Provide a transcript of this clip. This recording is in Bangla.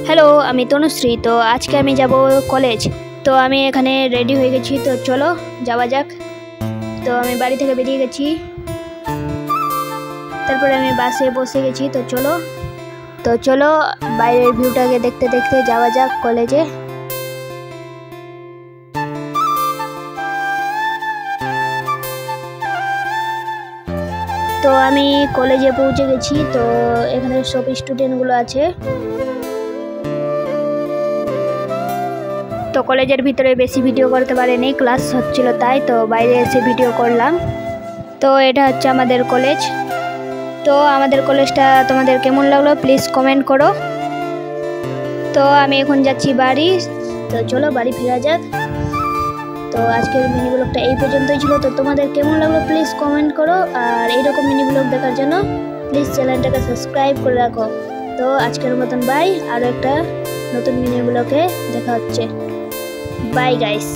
হ্যালো, আমি তনুশ্রী। তো আজকে আমি যাব কলেজ। তো আমি এখানে রেডি হয়ে গেছি, তো চলো যাওয়া যাক। তো আমি বাড়ি থেকে বেরিয়ে গেছি, তারপরে আমি বাসে বসে গেছি। তো চলো বাইরের ভিউটাকে দেখতে দেখতে যাওয়া যাক কলেজে। তো আমি কলেজে পৌঁছে গেছি। তো এখানে সব স্টুডেন্টগুলো আছে। তো কলেজের ভিতরে বেশি ভিডিও করতে পারিনি, ক্লাস হচ্ছিল তাই। তো বাইরে এসে ভিডিও করলাম। তো এটা হচ্ছে আমাদের কলেজ। তো আমাদের কলেজটা তোমাদের কেমন লাগলো প্লিজ কমেন্ট করো। তো আমি এখন যাচ্ছি বাড়ি। তো চলো বাড়ি ফেরা যাক। তো আজকের মিনি ব্লগটা এই পর্যন্তই ছিল। তো তোমাদের কেমন লাগলো প্লিজ কমেন্ট করো, আর এইরকম মিনি ব্লগ দেখার জন্য প্লিজ চ্যানেলটাকে সাবস্ক্রাইব করে রাখো। তো আজকের মতন বাই, আরও একটা নতুন মিনি ব্লগে দেখা হচ্ছে। Bye guys.